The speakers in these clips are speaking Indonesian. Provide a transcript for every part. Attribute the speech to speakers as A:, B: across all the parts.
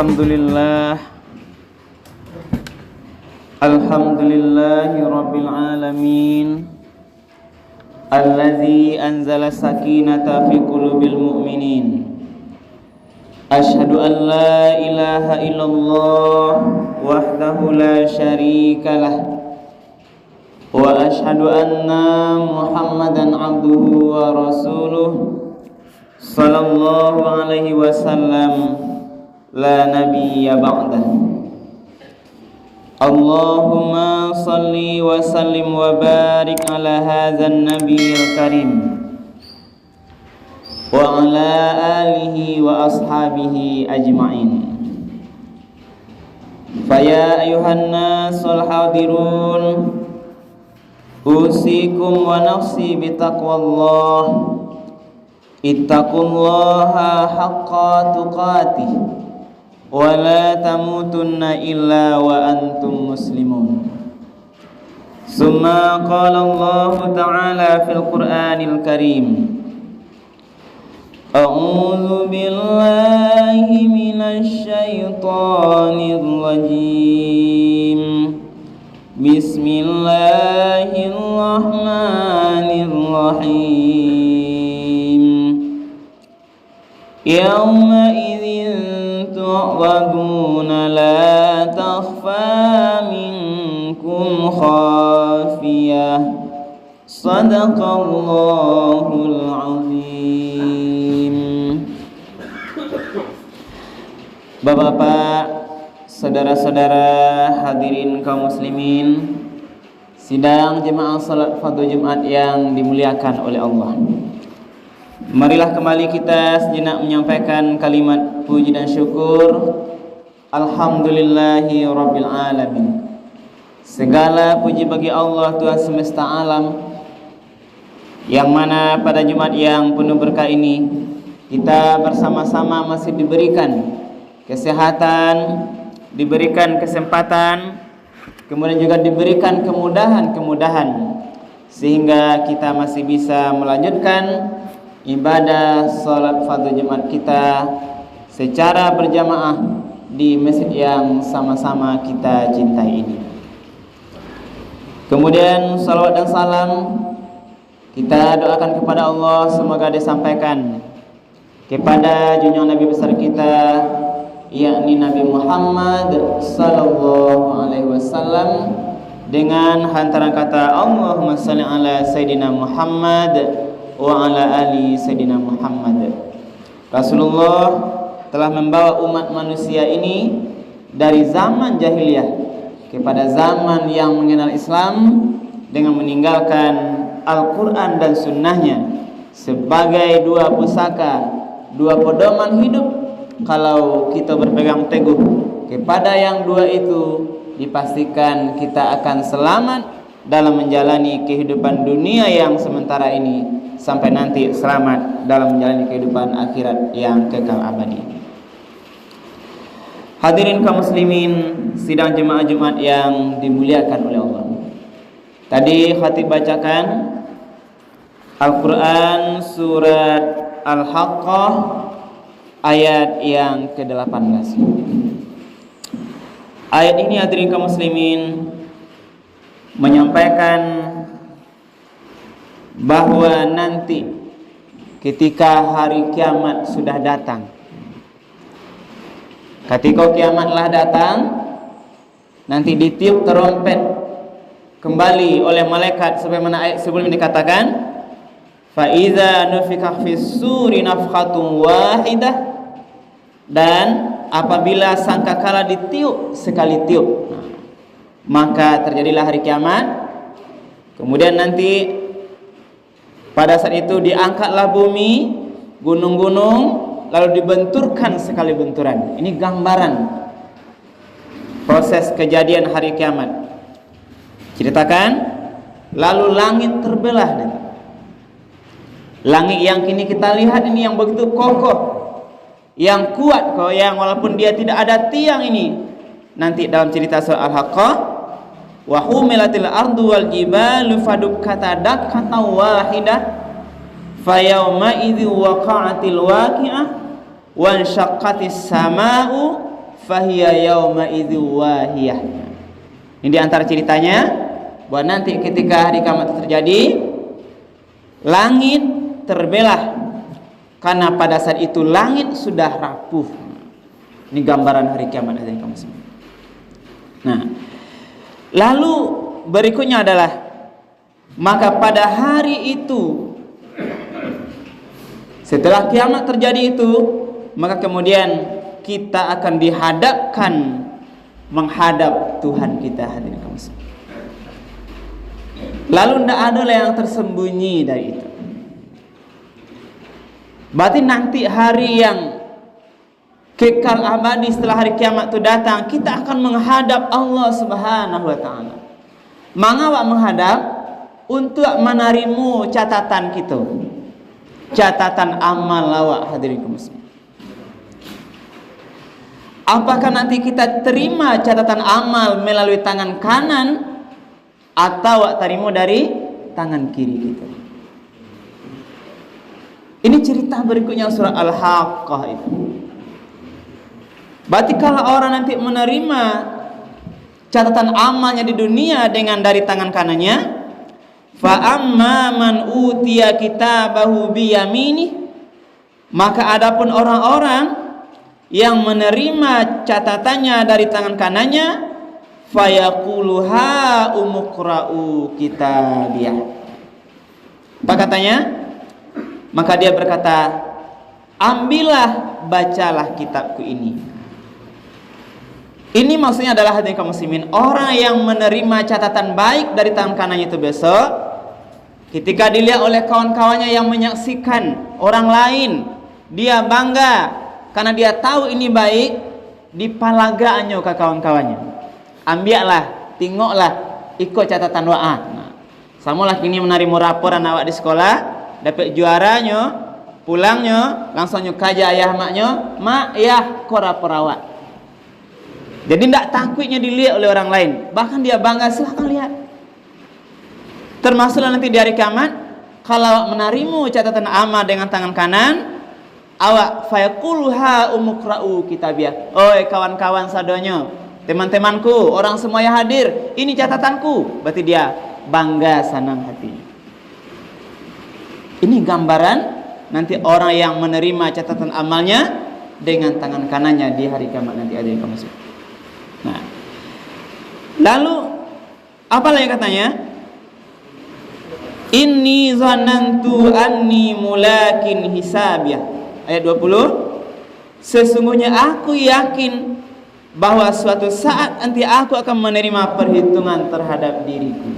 A: Alhamdulillahi Rabbil Alamin Allazi anzala sakinata fi qulubil mu'minin. Ashhadu an la ilaha illallah wahdahu la syarikalah wa ashhadu anna Muhammadan abduhu wa rasuluh sallallahu alaihi wasallam la nabiyya ba'dah. Allahumma salli wa sallim wa barik ala hadzal nabiyil karim wa ala alihi wa ashabihi ajma'in. Faya ayuhan nasul hadirun, usikum wa nafsi bitaqwallah. Ittaqullaha haqqa tuqatih wa la tamutunna illa wa antum muslimun. Summa qala Allah ta'ala fil Qur'anil Karim, a'udzu billahi minasy syaithanir rajim. Bismillahirrahmanirrahim. Yauma idzin tu'raduna la takhfa minkum khafiyah. Sadaqallahul azim. Bapak-bapak, saudara-saudara hadirin kaum muslimin, sidang jemaah salat fardu Jumat yang dimuliakan oleh Allah. Marilah kembali kita sejenak menyampaikan kalimat puji dan syukur. Alhamdulillahi Rabbil Alamin. Segala puji bagi Allah Tuhan semesta alam, yang mana pada Jumat yang penuh berkah ini kita bersama-sama masih diberikan kesehatan, diberikan kesempatan, kemudian juga diberikan kemudahan-kemudahan sehingga kita masih bisa melanjutkan ibadah salat fardu Jumat kita secara berjamaah di masjid yang sama-sama kita cintai ini. Kemudian salawat dan salam kita doakan kepada Allah semoga disampaikan kepada junjungan Nabi besar kita, yakni Nabi Muhammad sallallahu alaihi wasallam, dengan hantaran kata Allahumma shalli ala Sayyidina Muhammad wa ala ali Sayyidina Muhammad. Rasulullah telah membawa umat manusia ini dari zaman jahiliyah kepada zaman yang mengenal Islam dengan meninggalkan Al-Quran dan sunnahnya sebagai dua pusaka, dua pedoman hidup. Kalau kita berpegang teguh kepada yang dua itu, dipastikan kita akan selamat dalam menjalani kehidupan dunia yang sementara ini, sampai nanti selamat dalam menjalani kehidupan akhirat yang kekal abadi. Hadirin kaum muslimin, sidang jemaah Jumat yang dimuliakan oleh Allah. Tadi khatib bacakan Al-Quran surat Al-Haqqah ayat yang ke-18. Ayat ini hadirin kaum muslimin menyampaikan bahwa nanti ketika hari kiamat sudah datang, ketika kiamatlah datang, nanti ditiup terompet kembali oleh malaikat, sebagaimana ayat sebelum ini dikatakan, fa iza nufikha fis suri nafkhatun wahidah, dan apabila sangkakala ditiup sekali tiup, maka terjadilah hari kiamat. Kemudian nanti pada saat itu diangkatlah bumi, gunung-gunung, lalu dibenturkan sekali benturan. Ini gambaran proses kejadian hari kiamat. Ceritakan, lalu langit terbelah. Langit yang kini kita lihat ini yang begitu kokoh, yang kuat kok, yang walaupun dia tidak ada tiang ini. Nanti dalam cerita surah Al-Haqqah, wa humilatil ardu wal jibalu fadukkata dakkatan wahidah fayauma idzi waqa'atil waqi'ah wa anshaqqatis samaa'u fahiya yauma idzi wahiyah. Ini di antara ceritanya bahwa nanti ketika hari kiamat terjadi, langit terbelah karena pada saat itu langit sudah rapuh. Ini gambaran hari kiamat hadirin kaum muslimin. Nah, lalu berikutnya adalah maka pada hari itu, setelah kiamat terjadi itu, maka kemudian kita akan dihadapkan menghadap Tuhan kita hadirin kaum muslimin. Lalu tidak ada yang tersembunyi dari itu. Berarti nanti hari yang kekal abadi setelah hari kiamat itu datang, kita akan menghadap Allah Subhanahu wa taala. Mengapa menghadap? Untuk menarimu catatan kita. Catatan amal lawak hadirin kaum muslimin. Apakah nanti kita terima catatan amal melalui tangan kanan atau terima dari tangan kiri kita? Ini cerita berikutnya surah Al-Haqqah itu. Berarti kalau orang nanti menerima catatan amalnya di dunia dengan dari tangan kanannya, fa amma man utiya kitabahu biyaminih, maka adapun orang-orang yang menerima catatannya dari tangan kanannya, fayaqulu ha umqra'u kitabiyah. Apa katanya? Maka dia berkata, ambillah, bacalah kitabku ini. Ini maksudnya adalah hadirin kaum muslimin, orang yang menerima catatan baik dari tangan kanannya itu besok, ketika dilihat oleh kawan-kawannya yang menyaksikan orang lain, dia bangga karena dia tahu ini baik, dipalagaannya ke kawan-kawannya. Ambillah, tengoklah, ikut catatan doa. Nah, samalah kini menerima laporan awak di sekolah, dapat juaranya, pulangnya langsung kaja ayah maknya, mak ya kora perawat. Jadi tidak takutnya dilihat oleh orang lain, bahkan dia bangga, silahkan lihat. Termasuklah nanti di hari kiamat, kalau awak menarimu catatan amal dengan tangan kanan, awak fayaquluha umqra'u kitabiyah. Oi kawan-kawan sadonyo, teman-temanku, orang semua yang hadir, ini catatanku. Berarti dia bangga senang hati. Ini gambaran nanti orang yang menerima catatan amalnya dengan tangan kanannya di hari kiamat nanti ada yang kamu sebut. Nah, lalu apa lagi katanya? Inni zanantu anni mulakin hisabiyah. Ayat 20. Sesungguhnya aku yakin bahwa suatu saat nanti aku akan menerima perhitungan terhadap diriku.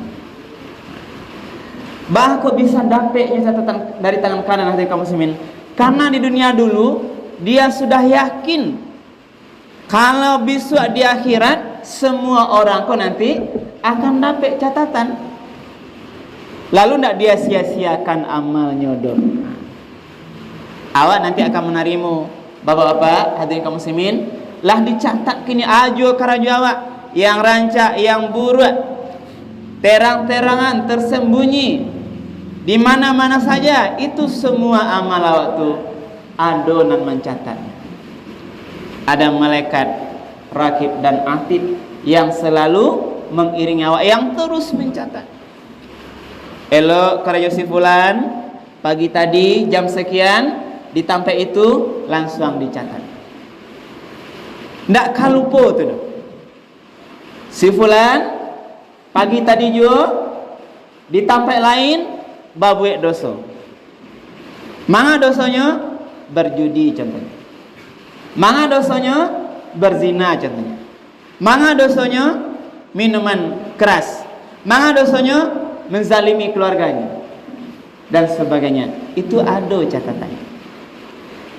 A: Bah kok bisa dapatnya catatan dari tangan kanan hati kaum muslimin? Karena di dunia dulu dia sudah yakin kalau besok di akhirat semua orang kok nanti akan dapat catatan. Lalu tidak dia sia-siakan amalnya dong. Awak nanti akan menarimu, bapak-bapak hadirin kaum muslimin, lah dicatat kini ajo karaju awak yang rancak, yang buruk, terang-terangan, tersembunyi di mana-mana saja, itu semua amal awak tu adonan mencatat. Ada malaikat rakib dan atid yang selalu mengiringi awak, yang terus mencatat. Elok karya si fulan pagi tadi jam sekian ditampai itu langsung dicatat. Ndak kalupo tu. Si fulan pagi tadi juga ditampai lain babuek dosa. Mana dosanya? Berjudi contohnya. Mana dosanya? Berzina contohnya. Mana dosanya? Minuman keras. Mana dosanya? Menzalimi keluarganya dan sebagainya. Itu ada catatannya.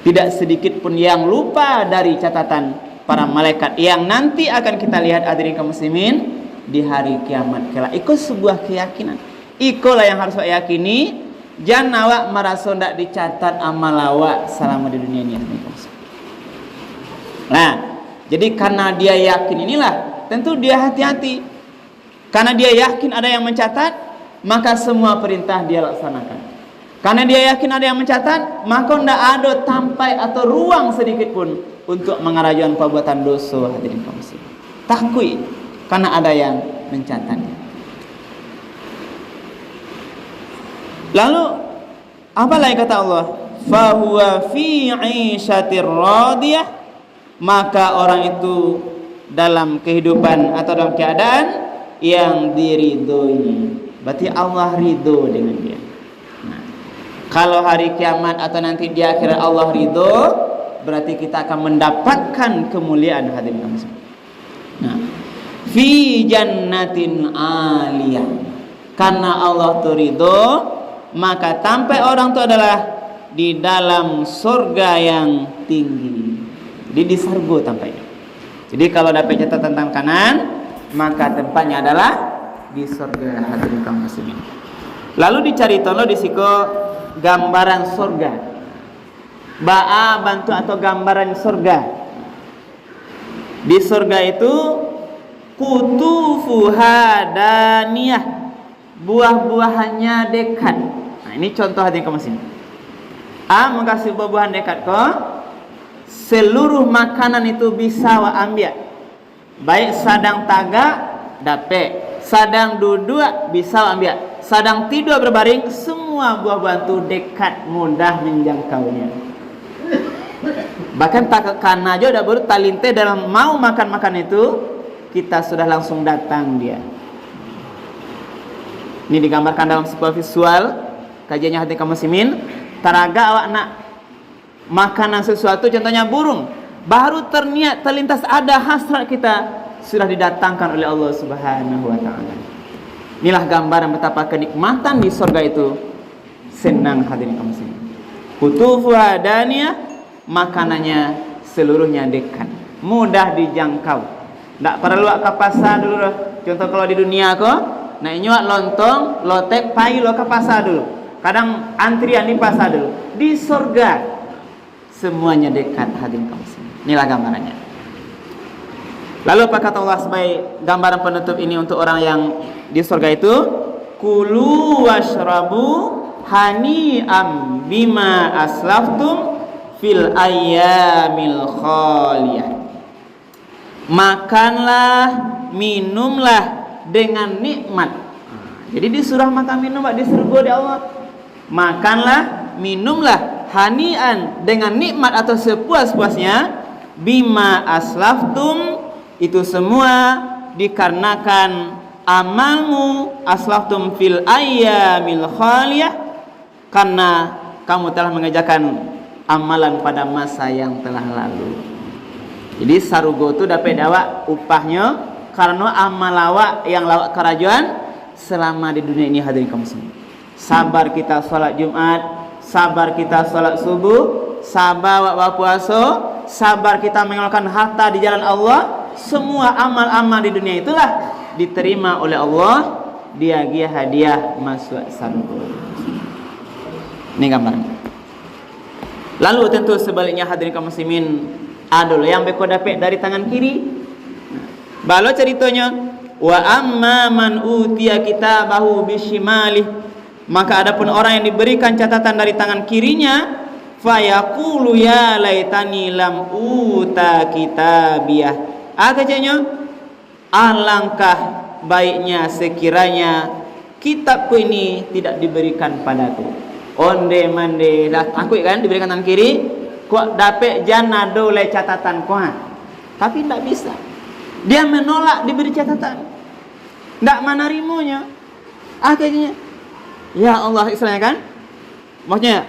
A: Tidak sedikit pun yang lupa dari catatan para malaikat yang nanti akan kita lihat hadirin kaum muslimin di hari kiamat kelak. Itu sebuah keyakinan. Ikolah yang harus awak yakini. Jangan awak merasa tidak dicatat amal awak selama di dunia ini. Nah, jadi karena dia yakin inilah, tentu dia hati-hati. Karena dia yakin ada yang mencatat, maka semua perintah dia laksanakan. Karena dia yakin ada yang mencatat, maka tidak ada tampai atau ruang sedikit pun untuk mengajukan perbuatan dosa, hadirin kaum muslimin. Takut karena ada yang mencatatnya. Lalu apa lagi kata Allah? Fahuwa fi 'ishatir radiyah, maka orang itu dalam kehidupan atau dalam keadaan yang diridhoi. Berarti Allah ridho dengan dia. Nah, kalau hari kiamat atau nanti di akhirat Allah ridho, berarti kita akan mendapatkan kemuliaan, hadirin kaum muslimin. Nah, fi jannatin aliyah, karena Allah itu ridho, maka sampai orang itu adalah di dalam surga yang tinggi. Jadi di surga tampaknya. Jadi kalau dapat catatan tangan kanan, maka tempatnya adalah di surga, hadirin kaum muslimin. Lalu dicari tono di siko gambaran surga. Ba'a bantu atau gambaran surga. Di surga itu kutufuha daniyah, buah-buahannya dekat. Nah, ini contoh hadirin kaum muslimin. Mengasih buah-buahan dekat kok. Seluruh makanan itu bisa wa ambil. Baik sadang tagak dapat, sadang duduk bisa wa ambil, sadang tidur berbaring, semua buah-buahan itu dekat, mudah menjangkaunya. Bahkan tak karena aja udah baru talinte dalam mau makan itu, kita sudah langsung datang dia. Ini digambarkan dalam sebuah visual kajiannya hati kaum muslimin. Taraga awak nak makanan sesuatu, contohnya burung, baru terniat terlintas ada hasrat kita, sudah didatangkan oleh Allah Subhanahu wa taala. Inilah gambaran betapa kenikmatan di surga itu. Senang hadirin kaum muslimin. Kutufuha daniyah, makanannya seluruhnya dekat, mudah dijangkau. Tak perlu ke pasar dulu. Contoh kalau di dunia kok, nak nyuat lontong, lotek, pai lo ke pasar dulu. Kadang antrian di pasar dulu. Di surga semuanya dekat, hadirin kaum muslimin. Inilah gambarannya. Lalu apa kata Allah sebagai gambaran penutup ini untuk orang yang di surga itu? Kulu washrabu hani'am bima aslaftum fil ayyamil khaliyah. Makanlah, minumlah dengan nikmat. Jadi disuruh makan minum di surga di Allah. Makanlah, minumlah hani'an dengan nikmat atau sepuas-puasnya. Bima aslaftum, itu semua dikarenakan amalmu aslaftum fil ayyamil khaliyah, karena kamu telah mengerjakan amalan pada masa yang telah lalu. Jadi sarugo itu dapat awak upahnya karena amal awak yang lawak kerajuan selama di dunia ini, hadirin kaum muslimin. Sabar kita salat Jumat, sabar kita salat subuh, sabar awak puasa, sabar kita mengeluarkan harta di jalan Allah. Semua amal-amal di dunia itulah diterima oleh Allah, dia hadiah masuk surga. Ini gambarnya. Lalu tentu sebaliknya hadirin kaum muslimin, ada yang beko dapat dari tangan kiri. Balo ceritanya, wa amma man utiya kitabahu bishimalih, maka adapun orang yang diberikan catatan dari tangan kirinya, fayaqulu ya laitani lam uta kitabiyah. Katanya, alangkah baiknya sekiranya kitabku ini tidak diberikan padaku. Onde mande dah takut kan diberikan tangan kiri, kok dapat janado le catatan kuat, tapi tidak bisa. Dia menolak diberi catatan, tidak menerimanya. Akhirnya, ya Allah, istilahnya kan, maksudnya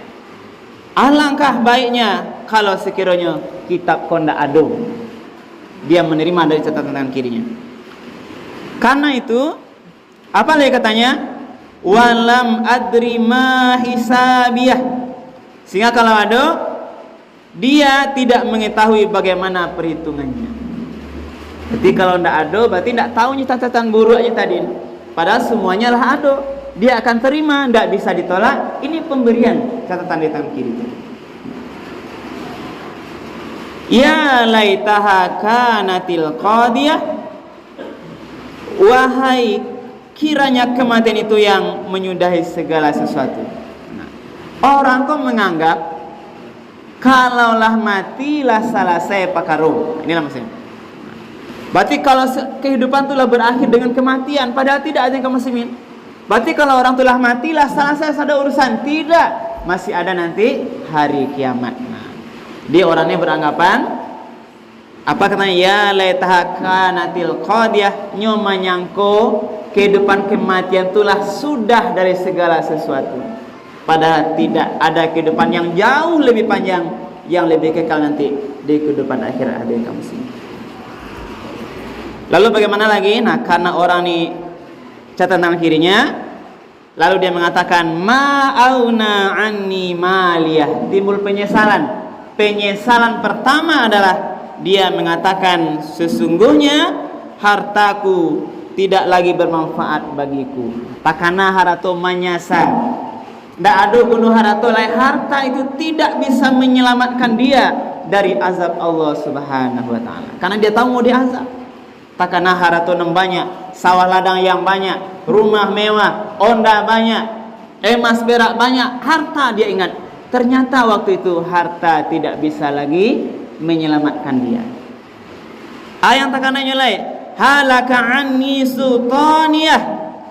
A: alangkah baiknya kalau sekiranya kitab kau tidak ada, dia menerima dari catatan tangan kirinya. Karena itu, apa lagi katanya? Walam adri ma hisabiyah, sehingga kalau ada, dia tidak mengetahui bagaimana perhitungannya. Jadi kalau tidak ada, berarti tidak tahu catatan buruknya tadi. Padahal semuanya lah ada, dia akan terima, tidak bisa ditolak. Ini pemberian catatan di tangan kiri. Ya laitaha kanatil qadiyah, wahai kiranya kematian itu yang menyudahi segala sesuatu. Nah, orang kok menganggap Kalaulah matilah selesai pakaru. Inilah maksudnya. Berarti kalau kehidupan itulah berakhir dengan kematian, padahal tidak ada yang kaum muslimin. Berarti kalau orang telah matilah selesai ada urusan, tidak, masih ada nanti hari kiamat. Nah, dia orangnya beranggapan apa katanya, ya laitaha kanatil qadiyah, nyo menyangko kehidupan kematian itulah sudah dari segala sesuatu. Padahal tidak, ada kehidupan yang jauh lebih panjang, yang lebih kekal nanti di kehidupan akhirat ada kaum muslimin. Lalu bagaimana lagi? Nah, karena orang ini catatan kirinya, lalu dia mengatakan ma'auna anni maliyah, timbul penyesalan. Penyesalan pertama adalah dia mengatakan sesungguhnya hartaku tidak lagi bermanfaat bagiku. Takana harato manyasa. Ndak ada gunu harato lai, harta itu tidak bisa menyelamatkan dia dari azab Allah Subhanahu wa taala. Karena dia tahu mau diazab. Takana harato banyak, sawah ladang yang banyak, rumah mewah, onda banyak, emas perak banyak, harta dia ingat. Ternyata waktu itu harta tidak bisa lagi menyelamatkan dia. Ayang takana nyelai, halaka anni sultaniyah,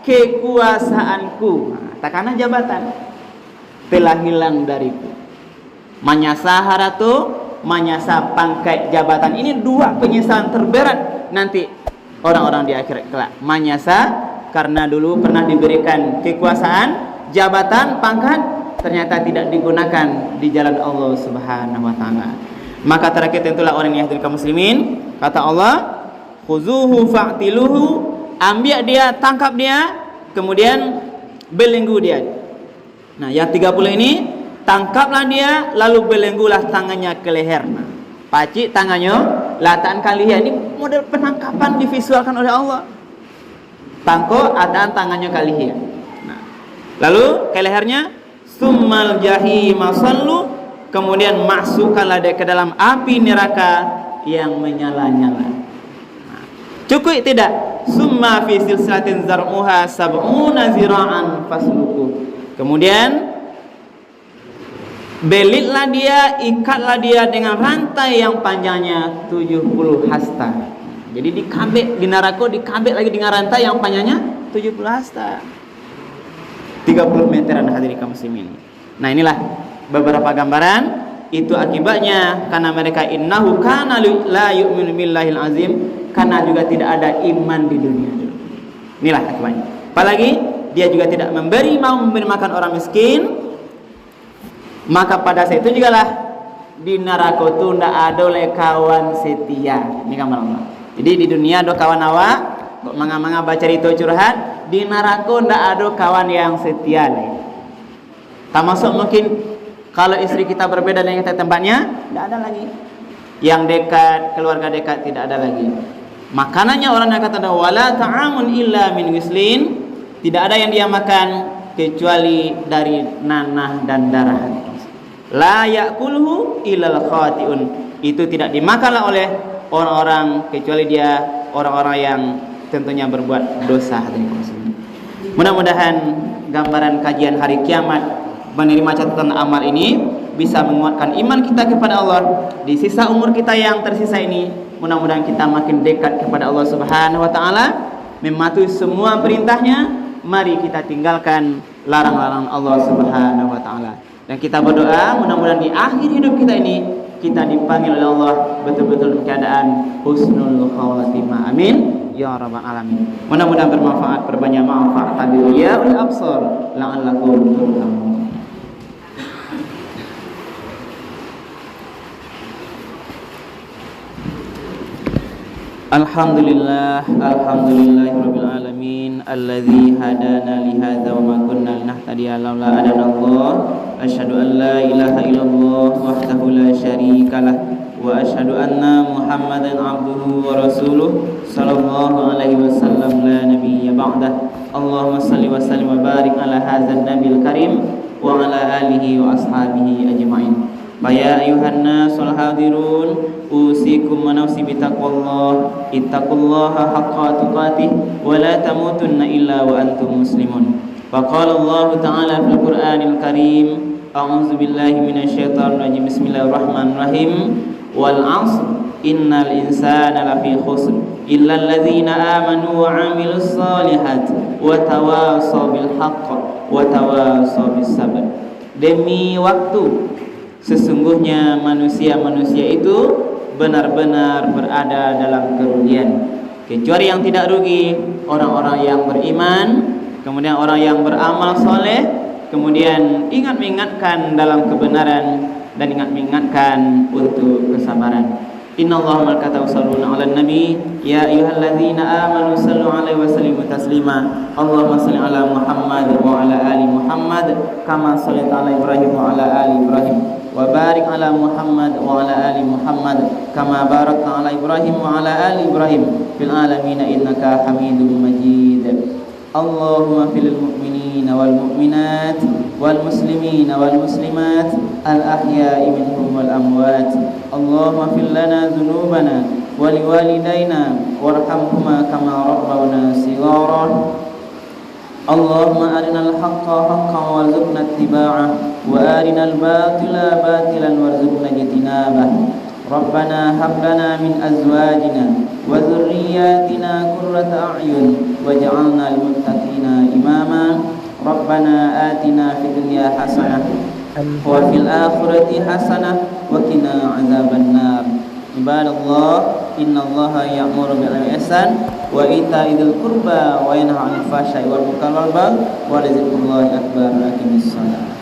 A: kekuasaanku. Nah, takana jabatan telah hilang dariku. Manyasa harato, manyasa pangkat jabatan. Ini dua penyesalan terberat nanti orang-orang di akhirat kelak. Manyasa karena dulu pernah diberikan kekuasaan, jabatan, pangkat, ternyata tidak digunakan di jalan Allah Subhanahu wa taala. Maka terakhir tentulah orang yang hadirin kaum muslimin, kata Allah, khuzuhu fa'tiluhu, ambil dia, tangkap dia, kemudian belenggu dia. Nah, yang 30 ini, tangkaplah dia, lalu belenggulah tangannya ke leher. Nah, pacik tangannya, lataan kalian. Ini model penangkapan divisualkan oleh Allah. Tangko ataan tangannya kalian. Nah, lalu ke lehernya, summal jahima sallu, kemudian masukkanlah dia ke dalam api neraka yang menyala-nyala. Nah, cukup tidak? Summa fi silsilatin zar'uha sab'una zira'an fasluku. Kemudian belitlah dia, ikatlah dia dengan rantai yang panjangnya 70 hasta. Jadi dikabek di neraka, dikabek lagi dengan rantai yang panjangnya 70 hasta. 30 meteran hadirin kaum muslimin. Nah, inilah beberapa gambaran. Itu akibatnya karena mereka innahu kana la yu'minu billahil azim, karena juga tidak ada iman di dunia. Inilah akibatnya. Apalagi dia juga tidak mau memberi makan orang miskin, maka pada saat itu juga lah di neraka itu tidak ada oleh kawan setia. Ini gambar Allah. Jadi di dunia ada kawan awak manga-manga baca cerita curhat, di neraka tidak ada kawan yang setia. Termasuk mungkin kalau istri kita berbeda dengan kita tempatnya, tidak ada lagi. Yang dekat, keluarga dekat tidak ada lagi. Makanannya orang yang kata wala ta'amun illa min ghislin, tidak ada yang dia makan kecuali dari nanah dan darah. La ya'kulhu illal khati'un, itu tidak dimakanlah oleh orang-orang kecuali dia orang-orang yang tentunya berbuat dosa. Mudah-mudahan gambaran kajian hari kiamat menerima catatan amal ini bisa menguatkan iman kita kepada Allah di sisa umur kita yang tersisa ini. Mudah-mudahan kita makin dekat kepada Allah Subhanahu wa taala, mematuhi semua perintahnya. Mari kita tinggalkan larang-larang Allah Subhanahu wa taala. Dan kita berdoa mudah-mudahan di akhir hidup kita ini kita dipanggil oleh Allah betul-betul dalam keadaan husnul khawatimah. Amin ya rabbal alamin. Mudah-mudahan bermanfaat, berbanyak manfaat. Tabi'u ya ul absar la'allakum turhamun. Alhamdulillah, alhamdulillahirabbil alamin, alladzi hadana li hadza wa ma kunna linahtadiya laula hadanallah. Asyhadu an la ilaha illallah wahdahu la syarikalah wa asyhadu anna Muhammadan abduhu wa rasuluh sallallahu alaihi wasallam la nabiyya ba'dah. Allahumma shalli wa sallim wa barik ala hadzal nabiyil karim wa ala alihi wa ashabihi ajmain. Ya ayuhan nasul hadirun, usikum wa nafsi bitaqwallah, ittaqullaha haqqa tuqatih wa la tamutunna illa wa antum muslimun. Wa qala Allah ta'ala fil Qur'anil Karim, A'udzubillahi minasyaitonirrajim. Bismillahirrahmanirrahim. Wal 'ashr innal insana lafi khusr illal ladzina amanu wa 'amilus solihati wa tawasaw bil haqq wa tawasaw bis sabr. Demi waktu, sesungguhnya manusia-manusia itu benar-benar berada dalam kerugian. Kecuali yang tidak rugi orang-orang yang beriman, kemudian orang yang beramal soleh, kemudian ingat mengingatkan dalam kebenaran dan ingat mengingatkan untuk kesabaran. Innallaha wa malaikatahu yusholluna 'alan nabi ya ayyuhalladzina amanu shallu 'alaihi wa sallimu taslima. Allahumma shalli 'ala Muhammad wa 'ala ali Muhammad kama shallaita 'ala Ibrahim wa 'ala ali Ibrahim wa barik 'ala Muhammad wa 'ala ali Muhammad kama barakta 'ala Ibrahim wa 'ala ali Ibrahim fil alamin innaka Hamidum Majid. Allahumma fil mu'minina wal mu'minat wal muslimina wal muslimat al ahya'i minhum wal amwat. Allahumma fil lana dhunubana wa liwalidayna warhamhuma kama rabbawna shighara. Allahumma arinal haqqa haqqan warzuqna ittiba'ah wa arinal batila batilan warzuqna ijtinabah. Rabbana hab lana min azwajina wa dhurriyyatina qurrata a'yun waj'alna lil muttaqina imama. Rabbana atina fid dunya hasanah wa fil akhirati hasanah wa qina adzabannar. Ibadallah, innallaha ya'muru bil ihsan wa ita'idzil qurba wa yanha 'anil fahsya'i wal munkari wal baghi wa la dzikrullahi akbar. Aqimissalah.